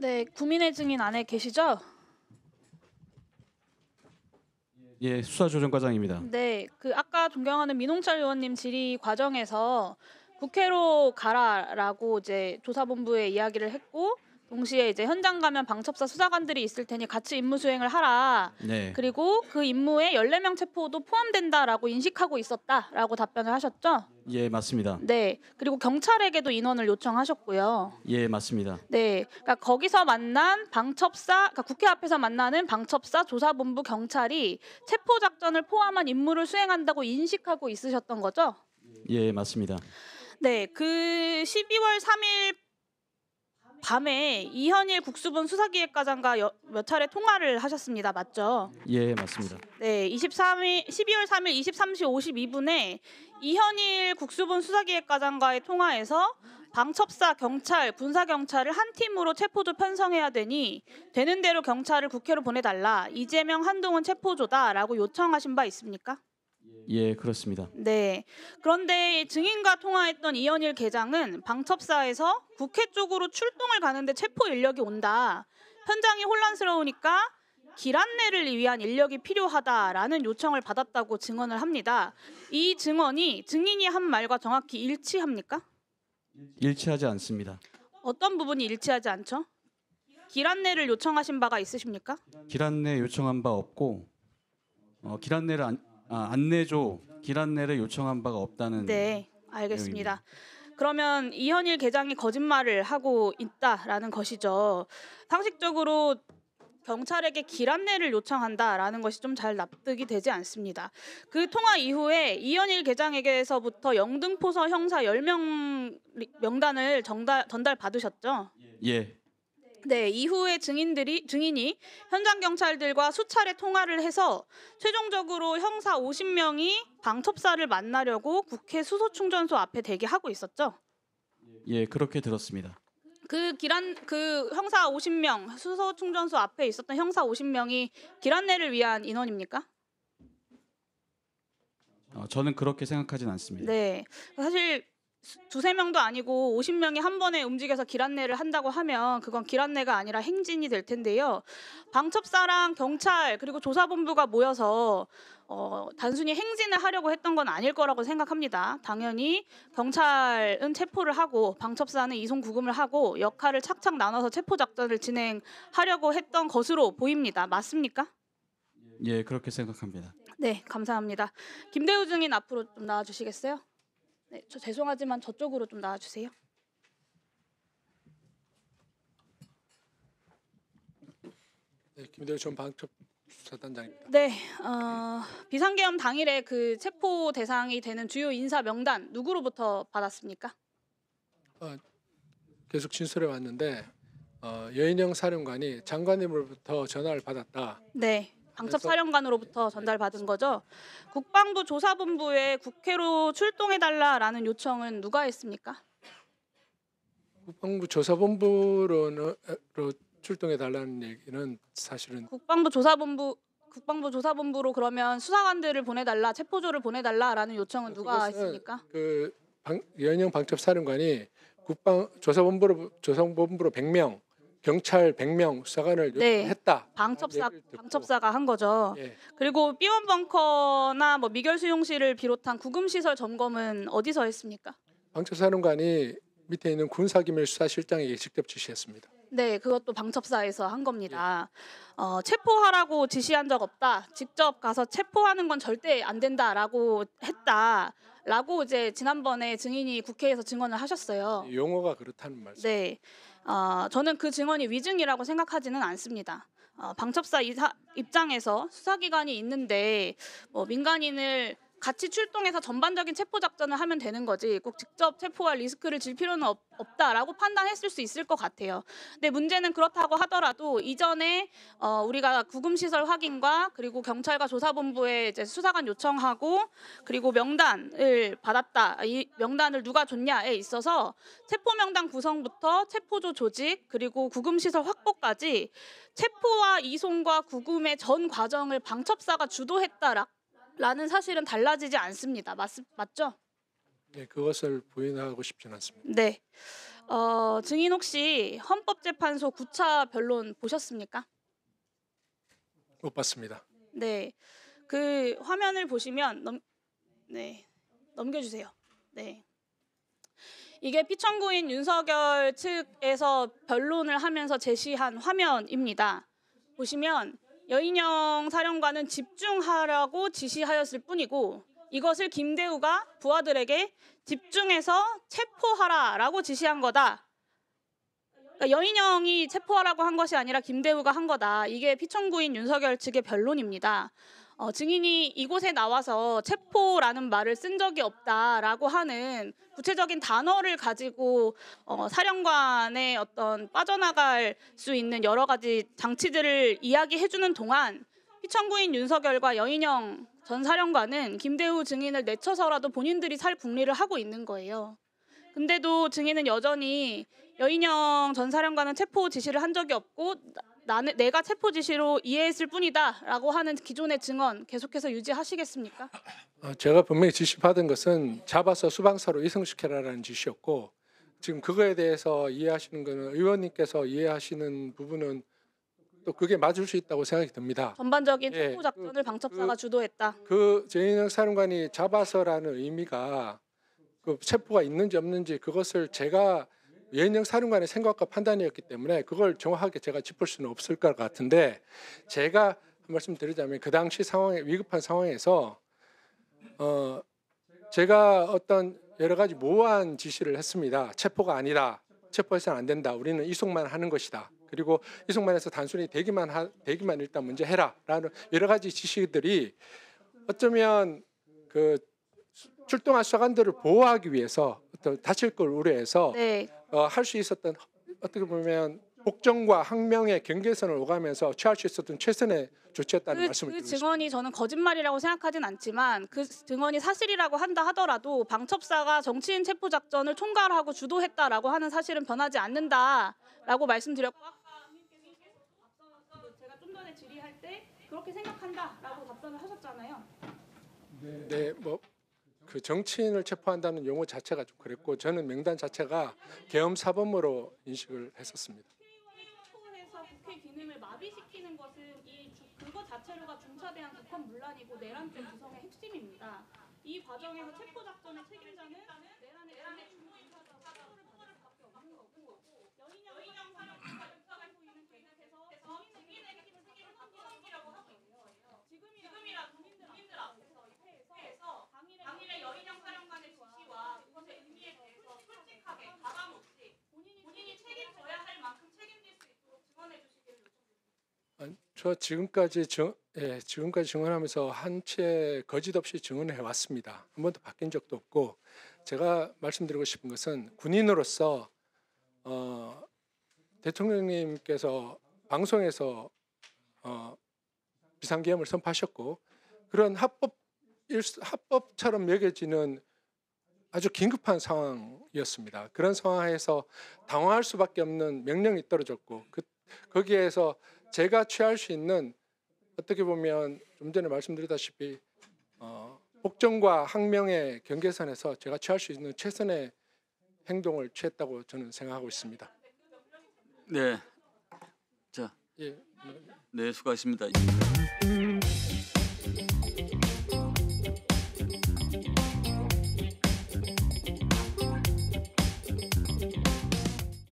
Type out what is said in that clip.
네, 구민의 증인 안에 계시죠? 예, 수사조정과장입니다. 네, 그 아까 존경하는 민홍철 의원님 질의 과정에서 국회로 가라라고 이제 조사본부에 이야기를 했고, 동시에 이제 현장 가면 방첩사 수사관들이 있을 테니 같이 임무 수행을 하라. 네, 그리고 그 임무에 14명 체포도 포함된다라고 인식하고 있었다라고 답변을 하셨죠? 예, 맞습니다. 네, 그리고 경찰에게도 인원을 요청하셨고요. 예, 맞습니다. 네, 그러니까 거기서 만난 방첩사, 그러니까 국회 앞에서 만나는 방첩사, 조사본부, 경찰이 체포 작전을 포함한 임무를 수행한다고 인식하고 있으셨던 거죠? 예, 맞습니다. 네, 그 12월 3일 밤에 이현일 국수본 수사기획과장과 몇 차례 통화를 하셨습니다. 맞죠? 예, 맞습니다. 네, 12월 3일 23시 52분에 이현일 국수본 수사기획과장과의 통화에서 방첩사, 경찰, 군사경찰을 한 팀으로 체포조 편성해야 되니 되는 대로 경찰을 국회로 보내달라. 이재명, 한동훈 체포조다라고 요청하신 바 있습니까? 예, 그렇습니다. 네. 그런데 증인과 통화했던 이현일 계장은 방첩사에서 국회 쪽으로 출동을 가는데 체포 인력이 온다. 현장이 혼란스러우니까 길 안내를 위한 인력이 필요하다라는 요청을 받았다고 증언을 합니다. 이 증언이 증인이 한 말과 정확히 일치합니까? 일치하지 않습니다. 어떤 부분이 일치하지 않죠? 길 안내를 요청하신 바가 있으십니까? 길 안내 요청한 바 없고 길 안내를 안내조 길 안내를 요청한 바가 없다는. 네, 알겠습니다. 그러면 이현일 계장이 거짓말을 하고 있다라는 것이죠. 상식적으로 경찰에게 길 안내를 요청한다라는 것이 좀 잘 납득이 되지 않습니다. 그 통화 이후에 이현일 계장에게서부터 영등포서 형사 10명 명단을 전달 받으셨죠? 예, 네, 이후에 증인이 현장 경찰들과 수차례 통화를 해서 최종적으로 형사 50명이 방첩사를 만나려고 국회 수소충전소 앞에 대기하고 있었죠. 예, 그렇게 들었습니다. 그 형사 50명 수소충전소 앞에 있었던 형사 50명이 길 안내를 위한 인원입니까? 저는 그렇게 생각하진 않습니다. 네, 사실 두세 명도 아니고 50명이 한 번에 움직여서 길 안내를 한다고 하면 그건 길 안내가 아니라 행진이 될 텐데요. 방첩사랑 경찰 그리고 조사본부가 모여서 단순히 행진을 하려고 했던 건 아닐 거라고 생각합니다. 당연히 경찰은 체포를 하고 방첩사는 이송 구금을 하고 역할을 착착 나눠서 체포 작전을 진행하려고 했던 것으로 보입니다. 맞습니까? 예, 그렇게 생각합니다. 네, 감사합니다. 김대우 증인 앞으로 좀 나와주시겠어요? 네, 저 죄송하지만 저쪽으로 좀 나와주세요. 네, 김대우 전 방첩수사단장입니다. 네, 비상계엄 당일에 그 체포 대상이 되는 주요 인사 명단 누구로부터 받았습니까? 계속 진술해 왔는데 여인영 사령관이 장관님으로부터 전화를 받았다. 네, 방첩사령관으로부터 전달받은 거죠. 국방부 조사본부에 국회로 출동해달라라는 요청은 누가 했습니까? 국방부 조사본부로 출동해 달라는 얘기는 사실은 국방부 조사본부로 그러면 수사관들을 보내달라, 체포조를 보내달라라는 요청은 누가 그것은 했습니까? 여인영 방첩사령관이 조사본부로 100명, 경찰 100명 수사관을 네. 요청했다. 방첩사가 한 거죠. 예. 그리고 B1 벙커나 뭐 미결 수용실을 비롯한 구금 시설 점검은 어디서 했습니까? 방첩사령관이 밑에 있는 군사기밀수사실장에게 직접 지시했습니다. 네, 그것도 방첩사에서 한 겁니다. 체포하라고 지시한 적 없다. 직접 가서 체포하는 건 절대 안 된다라고 했다라고 이제 지난번에 증인이 국회에서 증언을 하셨어요. 용어가 그렇다는 말씀. 네, 저는 그 증언이 위증이라고 생각하지는 않습니다. 방첩사 입장에서 수사기관이 있는데 뭐 민간인을 같이 출동해서 전반적인 체포 작전을 하면 되는 거지 꼭 직접 체포할 리스크를 질 필요는 없다라고 판단했을 수 있을 것 같아요. 근데 문제는 그렇다고 하더라도 이전에 우리가 구금시설 확인과 그리고 경찰과 조사본부에 이제 수사관 요청하고 그리고 명단을 받았다. 이 명단을 누가 줬냐에 있어서 체포 명단 구성부터 체포조 조직 그리고 구금시설 확보까지 체포와 이송과 구금의 전 과정을 방첩사가 주도했다라는 사실은 달라지지 않습니다. 맞죠? 네, 그것을 부인하고 싶지는 않습니다. 네. 증인 혹시 헌법재판소 9차 변론 보셨습니까? 못 봤습니다. 네, 그 화면을 보시면 넘겨주세요. 네, 이게 피청구인 윤석열 측에서 변론을 하면서 제시한 화면입니다. 보시면 여인영 사령관은 집중하라고 지시하였을 뿐이고 이것을 김대우가 부하들에게 집중해서 체포하라라고 지시한 거다. 그러니까 여인영이 체포하라고 한 것이 아니라 김대우가 한 거다. 이게 피청구인 윤석열 측의 변론입니다. 증인이 이곳에 나와서 체포라는 말을 쓴 적이 없다라고 하는 구체적인 단어를 가지고 사령관의 어떤 빠져나갈 수 있는 여러 가지 장치들을 이야기해주는 동안 피청구인 윤석열과 여인영 전 사령관은 김대우 증인을 내쳐서라도 본인들이 살 궁리를 하고 있는 거예요. 근데도 증인은 여전히 여인영 전 사령관은 체포 지시를 한 적이 없고 내가 체포 지시로 이해했을 뿐이다라고 하는 기존의 증언 계속해서 유지하시겠습니까? 제가 분명히 지시받은 것은 잡아서 수방사로 이송시켜라라는 지시였고 지금 그거에 대해서 이해하시는 것은 의원님께서 이해하시는 부분은 또 그게 맞을 수 있다고 생각이 듭니다. 전반적인 예, 체포 작전을 방첩사가 주도했다. 그 여인영 사령관이 잡아서라는 의미가 그 체포가 있는지 없는지 그것을 제가 여인영 사령관의 생각과 판단이었기 때문에 그걸 정확하게 제가 짚을 수는 없을 것 같은데 제가 한 말씀 드리자면 그 당시 상황에 위급한 상황에서 제가 어떤 여러 가지 모호한 지시를 했습니다. 체포가 아니라 체포해서는 안 된다. 우리는 이송만 하는 것이다. 그리고 이송만 해서 단순히 대기만 일단 먼저 해라라는 여러 가지 지시들이 어쩌면 그 출동한 수사관들을 보호하기 위해서 어떤 다칠 걸 우려해서 네. 할 수 있었던 어떻게 보면 복정과 항명의 경계선을 오가면서 취할 수 있었던 최선의 조치였다는 말씀을 그 드리고 싶습니다. 증언이 저는 거짓말이라고 생각하진 않지만 그 증언이 사실이라고 한다 하더라도 방첩사가 정치인 체포 작전을 총괄하고 주도했다라고 하는 사실은 변하지 않는다라고 말씀드렸고 제가 좀 전에 질의할 때 그렇게 생각한다라고 답변을 하셨잖아요. 네, 뭐 그 정치인을 체포한다는 용어 자체가 좀 그랬고 저는 명단 자체가 계엄 사범으로 인식을 했었습니다. 체포해서 국회 기능을 마비시키는 것은 그거 자체로가 중차대한 북한 문란이고 내란죄 구성의 핵심입니다. 이 과정에서 체포 작전의 책임자는 내란의 주모임사자 사건을 밖에 없는 거고 여인영 사령관과 육박을 보이는 계속해서 국민에게 책임을 받기라고 하고 있는 거예요. 지금이라 국민들 앞에서 이 회에서 당일의 여인영 사령관의 지시와 그것의 의미에 대해서 솔직하게 가감 없이 본인이 책임져야 할 만큼 책임질 수 있도록 증언해 주시기를 요청드립니다. 저 지금까지 증언하면서 한 채 거짓 없이 증언해 왔습니다. 한 번도 바뀐 적도 없고 제가 말씀드리고 싶은 것은 군인으로서 대통령님께서 방송에서 비상계엄을 선포하셨고 그런 합법처럼 여겨지는 아주 긴급한 상황이었습니다. 그런 상황에서 당황할 수밖에 없는 명령이 떨어졌고 거기에서 제가 취할 수 있는 어떻게 보면 좀 전에 말씀드렸다시피 복정과 항명의 경계선에서 제가 취할 수 있는 최선의 행동을 취했다고 저는 생각하고 있습니다. 네, 자, 예. 네 수고하십니다.